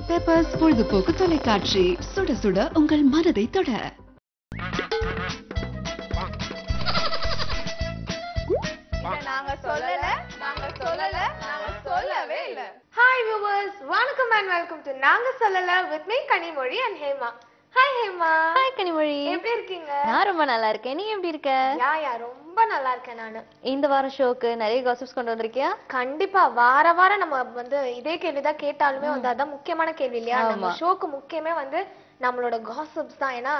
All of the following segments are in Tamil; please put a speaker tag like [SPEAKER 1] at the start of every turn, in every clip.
[SPEAKER 1] பெப்பர்ஸ் பொழுதுபோக்கு தொலைக்காட்சி, சுட சுட உங்கள் மனதை தொட.
[SPEAKER 2] நாங்க சொல்லவே இல்ல. Hi viewers, வணக்கம் and welcome to நாங்க சொல்லல with me Kanimozhi and Hema. Hi Hema.
[SPEAKER 3] Hi Kanimozhi.
[SPEAKER 2] எப்படி இருக்கீங்க?
[SPEAKER 3] நான் ரொம்ப நல்லா இருக்கேன். நீ எப்படி இருக்க?
[SPEAKER 2] யா ரொம்ப நல்லா இருக்கேன் நானு.
[SPEAKER 3] இந்த வாரம் ஷோக்கு நிறைய காசிப்ஸ் கொண்டு வந்திருக்கியா?
[SPEAKER 2] கண்டிப்பா வாரம் நம்ம வந்து இதே கேள்விதான் கேட்டாலுமே வந்து அதான் முக்கியமான கேள்வி இல்லையா? நம்ம ஷோக்கு முக்கியமே வந்து நம்மளோட காசிப்ஸ் தான். ஏன்னா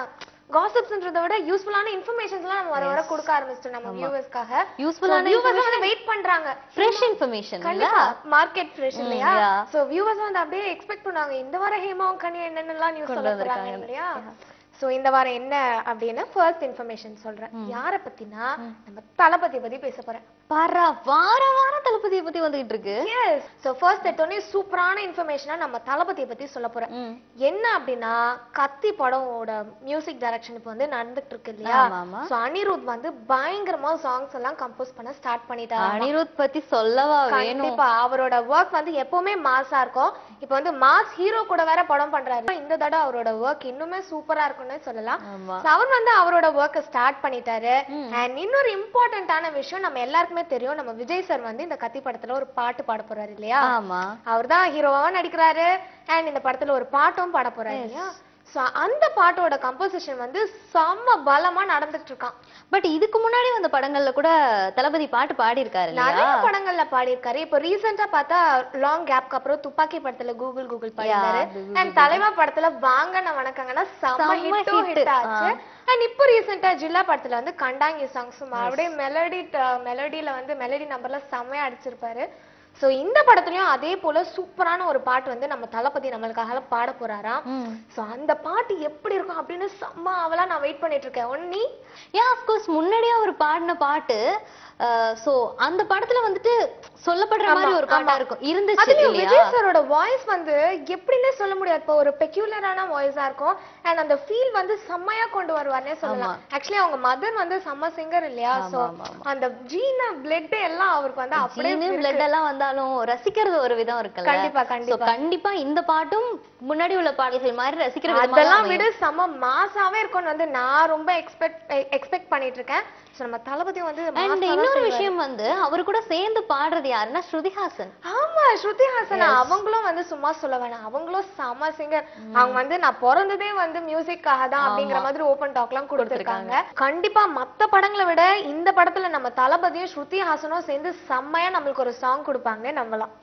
[SPEAKER 2] காசிப்ஸ்ன்றதை விட யூஸ்ஃபுல்லான இன்ஃபர்மேஷன்ஸ்லாம் நம்ம வர கொடுக்க ஆரம்பிச்சிட்டோம் நம்ம வியூவர்ஸ்க்காக.
[SPEAKER 3] யூஸ்ஃபுல்லான
[SPEAKER 2] வியூவர்ஸ் வெயிட் பண்றாங்க.
[SPEAKER 3] ஃப்ரெஷ் இன்ஃபர்மேஷன்
[SPEAKER 2] கண்டிப்பா மார்க்கெட் ஃப்ரெஷ் இல்லையா? சோ வியூவர்ஸ் வந்து அப்படியே எக்ஸ்பெக்ட் பண்ணாங்க இந்த வாரம் ஹேமாவும் கனி என்னென்னலாம் நியூஸ் சொல்ல போறாங்க இல்லையா? சோ இந்த வாரம் என்ன அப்படின்னு ஃபர்ஸ்ட் இன்ஃபர்மேஷன் சொல்றேன். யார பத்தினா நம்ம தளபதி பத்தி பேச போறேன்.
[SPEAKER 3] வாரம் தளபதியை பத்தி வந்துகிட்டு இருக்கு.
[SPEAKER 2] எஸ். சோ ஃபர்ஸ்ட் எடுத்தோனே சூப்பரான இன்ஃபர்மேஷனா நம்ம தளபதியை பத்தி சொல்ல போறேன். என்ன அப்படின்னா கத்தி படமோட மியூசிக் டைரக்ஷன் இப்போ வந்து நடந்துட்டு இருக்கு இல்லையா? சோ அனிருத் வந்து பயங்கரமா சாங்ஸ் எல்லாம் கம்போஸ் பண்ண ஸ்டார்ட் பண்ணிட்டாரு.
[SPEAKER 3] அனிருத் பத்தி சொல்லவா வேணும்?
[SPEAKER 2] கண்டிப்பா அவரோட ஒர்க் வந்து எப்பவுமே மாஸா இருக்கும். இப்போ வந்து மாஸ் ஹீரோ கூட வேற படம் பண்றாரு. இந்த தடவை அவரோட ஒர்க் இன்னுமே சூப்பரா இருக்கும்னு சொல்லலாம். அவர் வந்து அவரோட ஒர்க்க ஸ்டார்ட் பண்ணிட்டாரு. அண்ட் இன்னொரு இம்பார்ட்டன்டான விஷயம் நம்ம எல்லாருக்குமே தெரியும், நம்ம விஜய் சார் வந்து இந்த கத்தி படத்துல ஒரு பாட்டு பாட போறாரு இல்லையா? அவர் தான் ஹீரோவா நடிக்கிறாரு அண்ட் இந்த படத்துல ஒரு பாட்டும் பாட போறாரு இல்லையா? சோ அந்த பாட்டோட கம்போசிஷன் வந்து செம்ம பலமா நடந்துட்டு இருக்கான்.
[SPEAKER 3] பட் இதுக்கு முன்னாடி வந்த படங்கள்ல கூட தளபதி பாட்டு பாடி இருக்காரு இல்லையா?
[SPEAKER 2] நிறைய படங்கள்ல பாடி இருக்காரு. இப்போ ரீசெண்டா பார்த்தா லாங் கேப்க்கு அப்புறம் துப்பாக்கி படத்துல கூகுள் பாடினாரு. அண்ட் தலைவா படத்துல வாங்கன வணக்கங்கன்னா செம்ம ஹிட் ஆச்சு. அண்ட் இப்போ ரீசெண்டா ஜில்லா படத்துல வந்து கண்டாங்கி சாங்ஸ் அப்படியே மெலடில வந்து மெலடி நம்பர்ல செம்மையா அடிச்சிருப்பாரு. சோ இந்த படத்துலயும் அதே போல சூப்பரான ஒரு பாட்டு வந்து நம்ம தளபதி நம்மளுக்காக பாட போறாராம். சோ அந்த பாட்டு எப்படி இருக்கும் அப்படின்னு செம்ம அவளா நான் வெயிட் பண்ணிட்டு இருக்கேன். ஒன்னி
[SPEAKER 3] ஆஃப் கோர்ஸ் முன்னாடியே அவர் பாடின பாட்டு. சோ அந்த படத்துல வந்துட்டு சொல்லப்படுற மாதிரி ஒரு பாட்டா இருக்கும் இருந்துச்சு இல்லையா?
[SPEAKER 2] விஜய் சாரோட வாய்ஸ் வந்து எப்படின்னே சொல்ல முடியாது. இப்போ ஒரு பெக்யூலரான வாய்ஸா இருக்கும். அண்ட் அந்த ஃபீல் வந்து செம்மையா கொண்டு வருவார்னே சொல்லலாம். ஆக்சுவலி அவங்க மதர் வந்து செம்ம சிங்கர் இல்லையா? சோ அந்த ஜீன பிளட் எல்லாம் அவருக்கு வந்து அப்படியே
[SPEAKER 3] பிளட் எல்லாம் வந்தாலும் ரசிக்கிறது ஒரு விதம் இருக்குல்ல. கண்டிப்பா இந்த பாட்டும் முன்னாடி உள்ள பாடல்கள் மாதிரி ரசிக்கிற விதமா
[SPEAKER 2] அதெல்லாம் விட செம்ம மாசாவே இருக்கும்னு வந்து நான் ரொம்ப எக்ஸ்பெக்ட் பண்ணிட்டு இருக்கேன். சோ நம்ம தளபதி வந்து
[SPEAKER 3] இன்னொரு விஷயம் வந்து அவரு கூட சேர்ந்து பாடுறது யாருன்னா ஸ்ருதிஹாசன்.
[SPEAKER 2] ஆமா ஸ்ருதிஹாசன் அவங்களும் வந்து சும்மா சொல்ல வேணாம், அவங்களும் செம்ம சிங்கர். அவங்க வந்து நான் பிறந்ததே வந்து மியூசிக்காக தான் அப்படிங்கிற மாதிரி ஓபன் டாக் எல்லாம் கொடுத்திருக்காங்க. கண்டிப்பா மத்த படங்களை விட இந்த படத்துல நம்ம தளபதியும் ஸ்ருதிஹாசனும் சேர்ந்து செம்மையா நம்மளுக்கு ஒரு சாங் கொடுப்பாங்க நம்பலாம்.